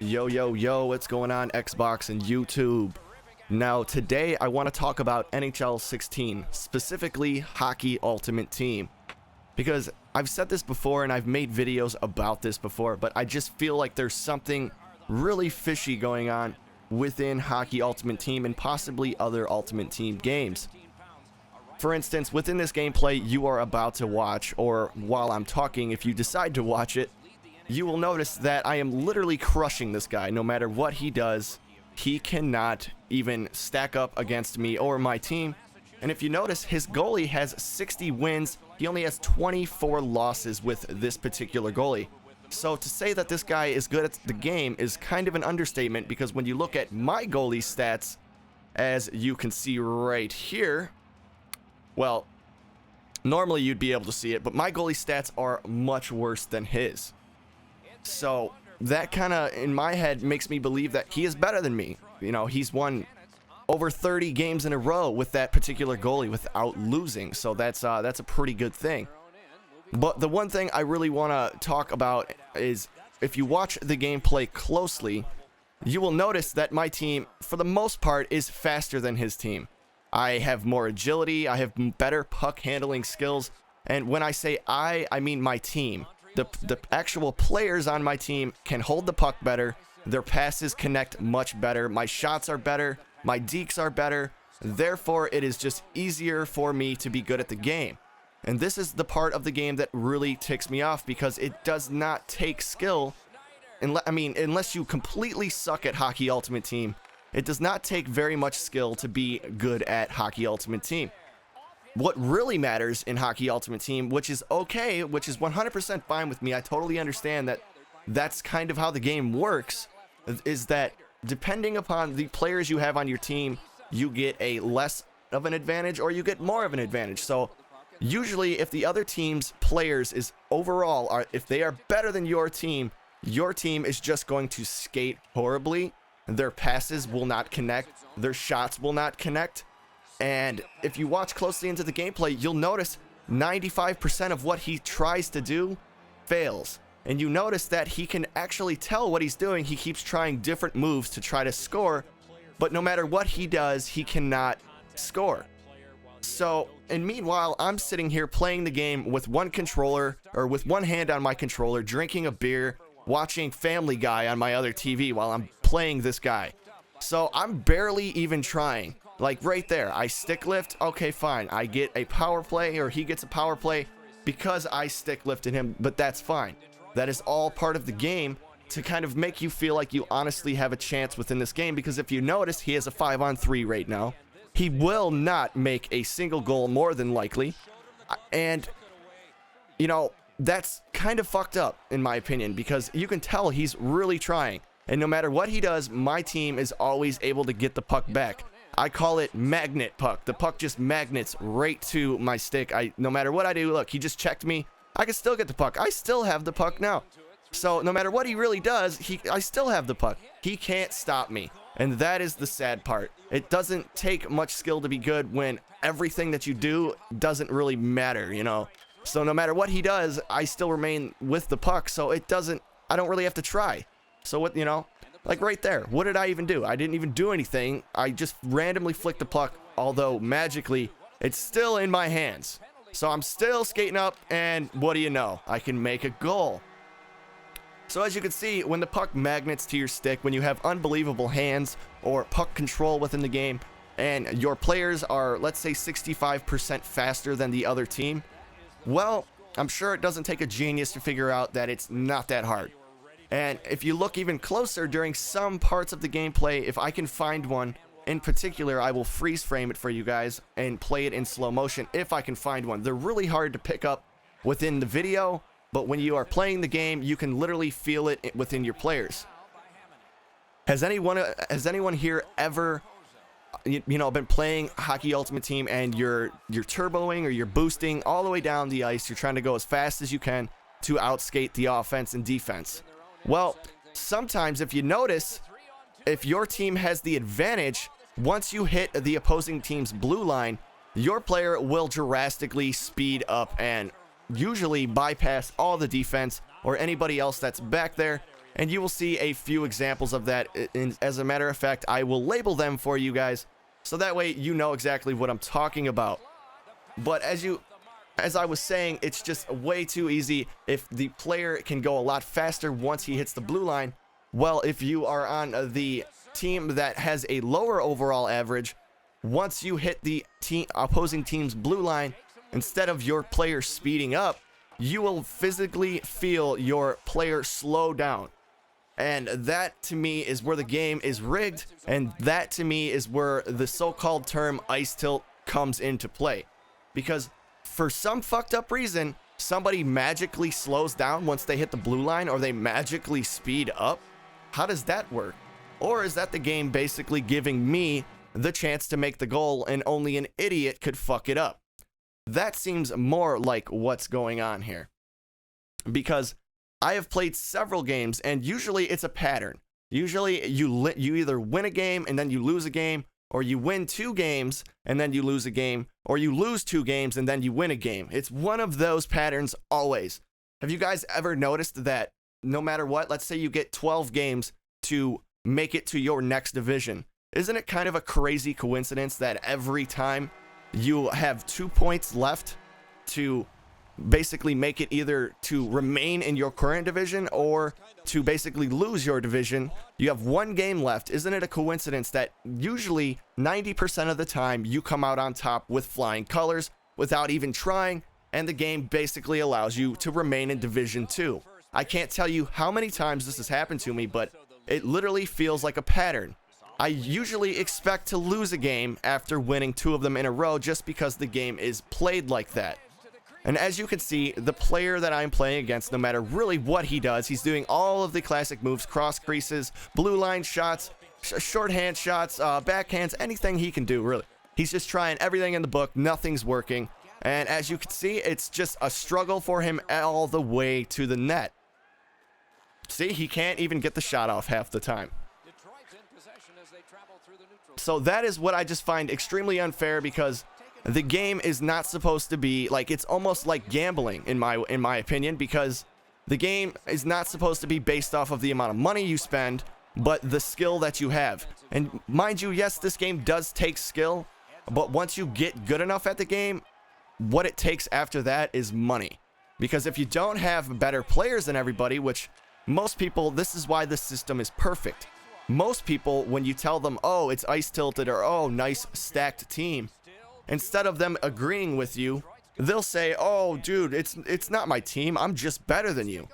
Yo, yo, yo, what's going on, Xbox and YouTube? Now, today I want to talk about NHL 16, specifically Hockey Ultimate Team. Because I've said this before and I've made videos about this before, but I just feel like there's something really fishy going on within Hockey Ultimate Team and possibly other Ultimate Team games. For instance, within this gameplay you are about to watch, or while I'm talking, if you decide to watch it, you will notice that I am literally crushing this guy. No matter what he does, he cannot even stack up against me or my team. And if you notice, his goalie has 60 wins. He only has 24 losses with this particular goalie. So to say that this guy is good at the game is kind of an understatement, because when you look at my goalie stats, as you can see right here, well, normally you'd be able to see it, but my goalie stats are much worse than his. So that kind of, in my head, makes me believe that he is better than me. You know, he's won over 30 games in a row with that particular goalie without losing. So that's a pretty good thing. But the one thing I really want to talk about is, if you watch the gameplay closely, you will notice that my team, for the most part, is faster than his team. I have more agility, I have better puck handling skills, and when I say I mean my team. The actual players on my team can hold the puck better, their passes connect much better, my shots are better, my dekes are better, therefore it is just easier for me to be good at the game. And this is the part of the game that really ticks me off, because it does not take skill, unless you completely suck at Hockey Ultimate Team. It does not take very much skill to be good at Hockey Ultimate Team. What really matters in Hockey Ultimate Team, which is okay, which is 100% fine with me, I totally understand that that's kind of how the game works, is that depending upon the players you have on your team, you get a less of an advantage or you get more of an advantage. So usually if the other team's players is overall, if they are better than your team is just going to skate horribly. Their passes will not connect, their shots will not connect. And if you watch closely into the gameplay, you'll notice 95% of what he tries to do fails. And you notice that he can actually tell what he's doing. He keeps trying different moves to try to score, but no matter what he does, he cannot score. So, and meanwhile, I'm sitting here playing the game with one controller, or with one hand on my controller, drinking a beer, watching Family Guy on my other TV while I'm playing this guy. So I'm barely even trying. Like right there, I stick lift, okay fine, I get a power play, or he gets a power play because I stick lifted him, but that's fine. That is all part of the game to kind of make you feel like you honestly have a chance within this game, because if you notice, he has a 5-on-3 right now. He will not make a single goal, more than likely, and you know, that's kind of fucked up in my opinion, because you can tell he's really trying, and no matter what he does, my team is always able to get the puck back. I call it magnet puck. The puck just magnets right to my stick. No matter what I do, look, he just checked me. I can still get the puck. I still have the puck now. So no matter what he really does, I still have the puck. He can't stop me. And that is the sad part. It doesn't take much skill to be good when everything that you do doesn't really matter, you know. So no matter what he does, I still remain with the puck. So I don't really have to try. So what, you know, like right there, what did I even do? I didn't even do anything. I just randomly flicked the puck, although magically it's still in my hands. So I'm still skating up, and what do you know? I can make a goal. So as you can see, when the puck magnets to your stick, when you have unbelievable hands or puck control within the game, and your players are, let's say, 65% faster than the other team, well, I'm sure it doesn't take a genius to figure out that it's not that hard. And if you look even closer during some parts of the gameplay, if I can find one in particular, I will freeze frame it for you guys and play it in slow motion if I can find one. They're really hard to pick up within the video, but when you are playing the game, you can literally feel it within your players. Has anyone here ever, you know, been playing Hockey Ultimate Team and you're turboing or you're boosting all the way down the ice? You're trying to go as fast as you can to outskate the offense and defense. Well, sometimes if you notice, if your team has the advantage, once you hit the opposing team's blue line, your player will drastically speed up and usually bypass all the defense or anybody else that's back there And you will see a few examples of that. As a matter of fact, I will label them for you guys, so that way you know exactly what I'm talking about. But as I was saying, it's just way too easy. If the player can go a lot faster once he hits the blue line, well, if you are on the team that has a lower overall average, once you hit the opposing team's blue line, instead of your player speeding up, you will physically feel your player slow down. And that to me is where the game is rigged, and that to me is where the so-called term ice tilt comes into play. Because for some fucked up reason, somebody magically slows down once they hit the blue line, or they magically speed up. How does that work? Or is that the game basically giving me the chance to make the goal and only an idiot could fuck it up? That seems more like what's going on here. Because I have played several games, and usually it's a pattern. Usually you either win a game and then you lose a game, or you win 2 games and then you lose a game, or you lose 2 games and then you win a game. It's one of those patterns always. Have you guys ever noticed that no matter what, let's say you get 12 games to make it to your next division, isn't it kind of a crazy coincidence that every time you have 2 points left to basically make it either to remain in your current division or to basically lose your division, you have 1 game left? Isn't it a coincidence that usually 90% of the time you come out on top with flying colors without even trying, and the game basically allows you to remain in Division 2? I can't tell you how many times this has happened to me, but it literally feels like a pattern. I usually expect to lose a game after winning 2 of them in a row, just because the game is played like that. And as you can see, the player that I'm playing against, no matter really what he does, he's doing all of the classic moves: cross creases, blue line shots, shorthand shots, backhands, anything he can do, really. He's just trying everything in the book. Nothing's working. And as you can see, it's just a struggle for him all the way to the net. See, he can't even get the shot off half the time. So that is what I just find extremely unfair, because the game is not supposed to be like, it's almost like gambling in my opinion, because the game is not supposed to be based off of the amount of money you spend, but the skill that you have. And mind you, yes, this game does take skill, but once you get good enough at the game, what it takes after that is money. Because if you don't have better players than everybody, which most people, this is why this system is perfect. Most people, when you tell them, oh, it's ice tilted, or oh, nice stacked team, instead of them agreeing with you, they'll say, oh, dude, it's not my team, I'm just better than you.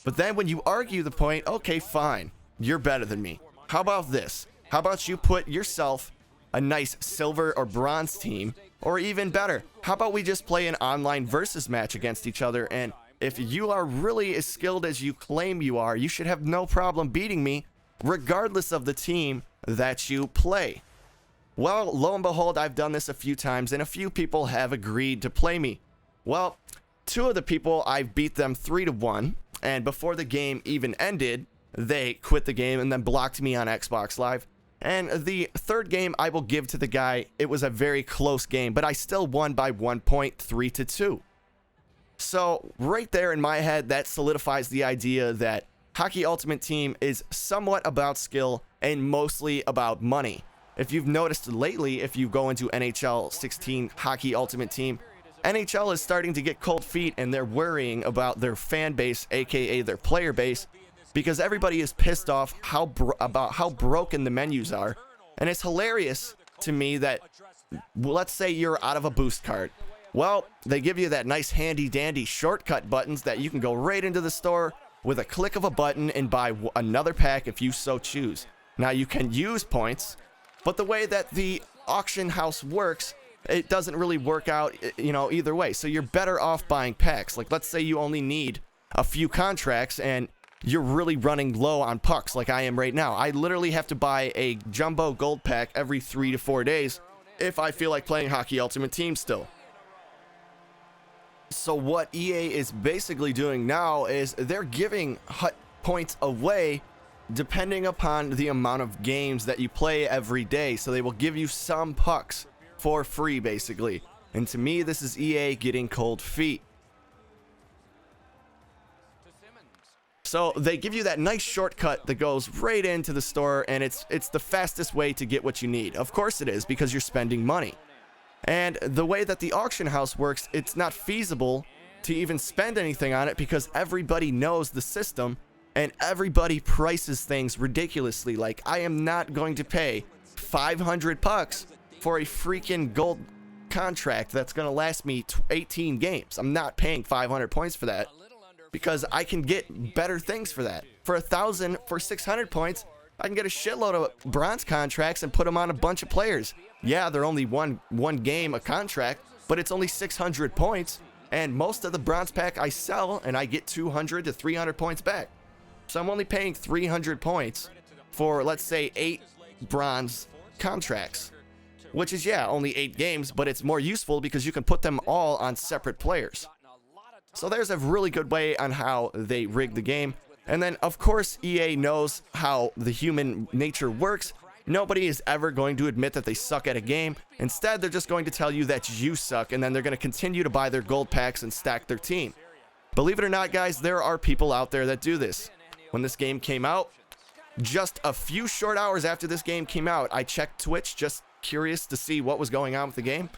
But then when you argue the point, okay, fine, you're better than me. How about this? How about you put yourself a nice silver or bronze team, or even better, how about we just play an online versus match against each other, and if you are really as skilled as you claim you are, you should have no problem beating me, regardless of the team that you play. Well, lo and behold, I've done this a few times, and a few people have agreed to play me. Well, 2 of the people, I've beat them 3-1, and before the game even ended, they quit the game and then blocked me on Xbox Live. And the 3rd game I will give to the guy, it was a very close game, but I still won by 1 point, 3-2. So right there in my head, that solidifies the idea that Hockey Ultimate Team is somewhat about skill and mostly about money. If you've noticed lately, if you go into NHL 16 Hockey Ultimate Team, NHL is starting to get cold feet, and they're worrying about their fan base, aka their player base, because everybody is pissed off about how broken the menus are. And it's hilarious to me that, let's say you're out of a boost card. Well, they give you that nice handy dandy shortcut buttons that you can go right into the store with a click of a button and buy another pack if you so choose. Now you can use points, but the way that the auction house works, it doesn't really work out, you know, either way. So you're better off buying packs. Like, let's say you only need a few contracts and you're really running low on pucks like I am right now. I literally have to buy a jumbo gold pack every 3 to 4 days if I feel like playing Hockey Ultimate Team still. So what EA is basically doing now is they're giving HUT points away depending upon the amount of games that you play every day. So they will give you some pucks for free, basically. And to me, this is EA getting cold feet. So they give you that nice shortcut that goes right into the store, and it's the fastest way to get what you need. Of course it is, because you're spending money. And the way that the auction house works, it's not feasible to even spend anything on it because everybody knows the system and everybody prices things ridiculously. Like, I am not going to pay 500 bucks for a freaking gold contract that's going to last me 18 games. I'm not paying 500 points for that, because I can get better things for that. For 1,000, for 600 points, I can get a shitload of bronze contracts and put them on a bunch of players. Yeah, they're only one game a contract, but it's only 600 points, and most of the bronze pack I sell, and I get 200 to 300 points back. So I'm only paying 300 points for, let's say, 8 bronze contracts, which is, yeah, only 8 games, but it's more useful because you can put them all on separate players. So there's a really good way on how they rig the game. And then, of course, EA knows how the human nature works. Nobody is ever going to admit that they suck at a game. Instead, they're just going to tell you that you suck, and then they're going to continue to buy their gold packs and stack their team. Believe it or not, guys, there are people out there that do this. When this game came out, just a few short hours after this game came out, I checked Twitch, just curious to see what was going on with the game.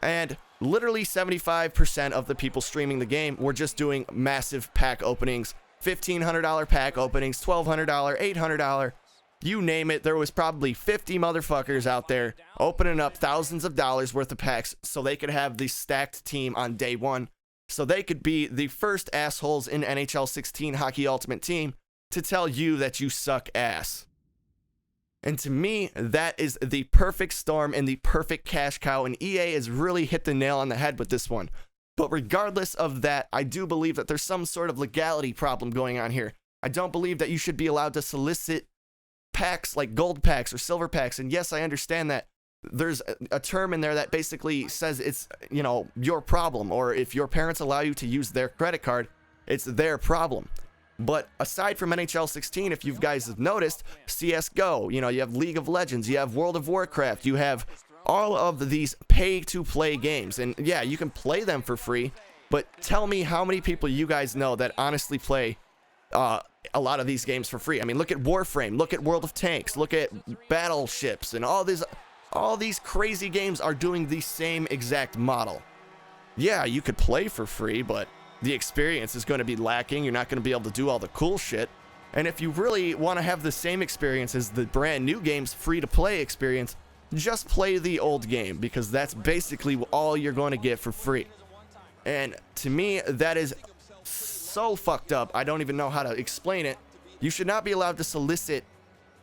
And literally 75% of the people streaming the game were just doing massive pack openings, $1,500 pack openings, $1,200, $800, you name it. There was probably 50 motherfuckers out there opening up thousands of dollars worth of packs so they could have the stacked team on day one, so they could be the first assholes in NHL 16 Hockey Ultimate Team to tell you that you suck ass. And to me, that is the perfect storm and the perfect cash cow, and EA has really hit the nail on the head with this one. But regardless of that, I do believe that there's some sort of legality problem going on here. I don't believe that you should be allowed to solicit packs like gold packs or silver packs. And yes, I understand that there's a term in there that basically says it's, you know, your problem, or if your parents allow you to use their credit card, it's their problem. But aside from NHL 16, if you guys have noticed, CSGO, you know, you have League of Legends, you have World of Warcraft, you have all of these pay-to-play games. And yeah, you can play them for free, but tell me how many people you guys know that honestly play a lot of these games for free. I mean, look at Warframe, look at World of Tanks, look at Battleships, and all these crazy games are doing the same exact model. Yeah, you could play for free, but the experience is going to be lacking. You're not going to be able to do all the cool shit. And if you really want to have the same experience as the brand new game's free-to-play experience, just play the old game, because that's basically all you're going to get for free. And to me, that is so fucked up. I don't even know how to explain it. You should not be allowed to solicit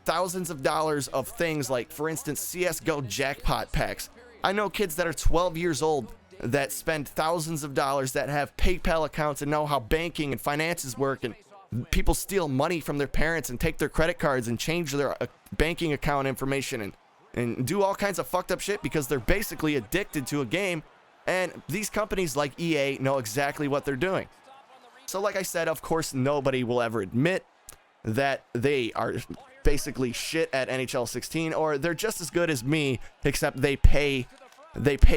thousands of dollars of things like, for instance, CSGO jackpot packs. I know kids that are 12 years old that spend thousands of dollars, that have PayPal accounts and know how banking and finances work, and people steal money from their parents and take their credit cards and change their banking account information and do all kinds of fucked up shit because they're basically addicted to a game. And these companies like EA know exactly what they're doing. So like I said, of course, nobody will ever admit that they are basically shit at NHL 16, or they're just as good as me, except they pay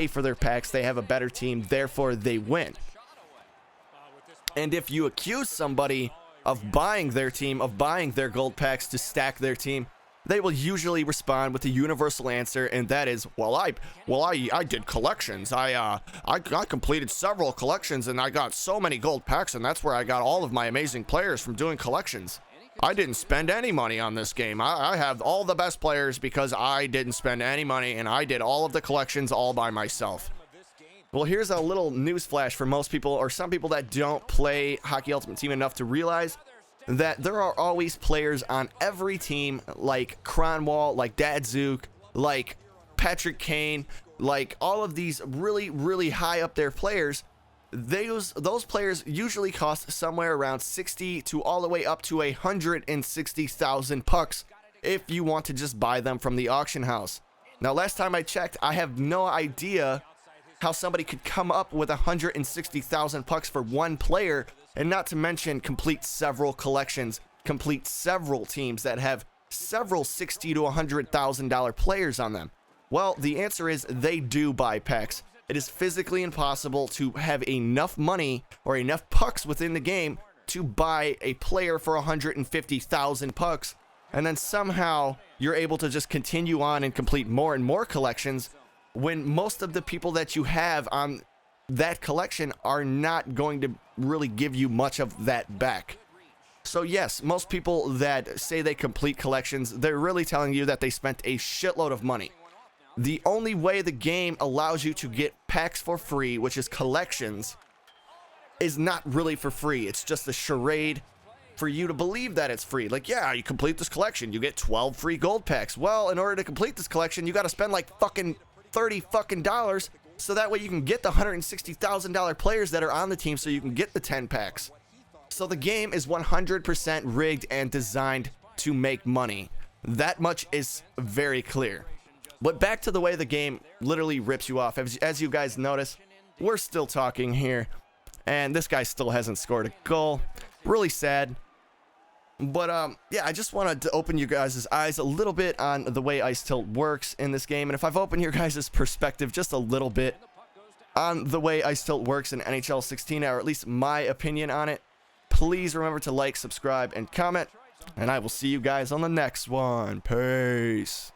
for their packs, they have a better team, therefore they win. And if you accuse somebody of buying their team, of buying their gold packs to stack their team, they will usually respond with the universal answer, and that is, well, I did collections. I completed several collections, and I got so many gold packs, and that's where I got all of my amazing players from doing collections. I didn't spend any money on this game. I have all the best players because I didn't spend any money, and I did all of the collections all by myself. Well, here's a little news flash for most people, or some people that don't play Hockey Ultimate Team enough to realize that there are always players on every team, like Cronwall, like Dadzook, like Patrick Kane, like all of these really, really high up there players. Those players usually cost somewhere around 60 to all the way up to 160,000 pucks if you want to just buy them from the auction house. Now, last time I checked, I have no idea how somebody could come up with 160,000 pucks for one player, and not to mention complete several collections, complete several teams that have several $60,000 to $100,000 players on them. Well, the answer is they do buy packs. It is physically impossible to have enough money or enough pucks within the game to buy a player for 150,000 pucks, and then somehow you're able to just continue on and complete more and more collections when most of the people that you have on that collection are not going to really give you much of that back. So yes, most people that say they complete collections, they're really telling you that they spent a shitload of money. The only way the game allows you to get packs for free, which is collections, is not really for free. It's just a charade for you to believe that it's free. Like, yeah, you complete this collection, you get 12 free gold packs. Well, in order to complete this collection, you got to spend like fucking $30 fucking dollars, so that way you can get the $160,000 players that are on the team, so you can get the 10 packs. So the game is 100% rigged and designed to make money. That much is very clear. But back to the way the game literally rips you off. As you guys notice, we're still talking here, and this guy still hasn't scored a goal. Really sad. But yeah, I just wanted to open you guys' eyes a little bit on the way Ice Tilt works in this game. And if I've opened your guys' perspective just a little bit on the way Ice Tilt works in NHL 16, or at least my opinion on it, please remember to like, subscribe, and comment. And I will see you guys on the next one. Peace.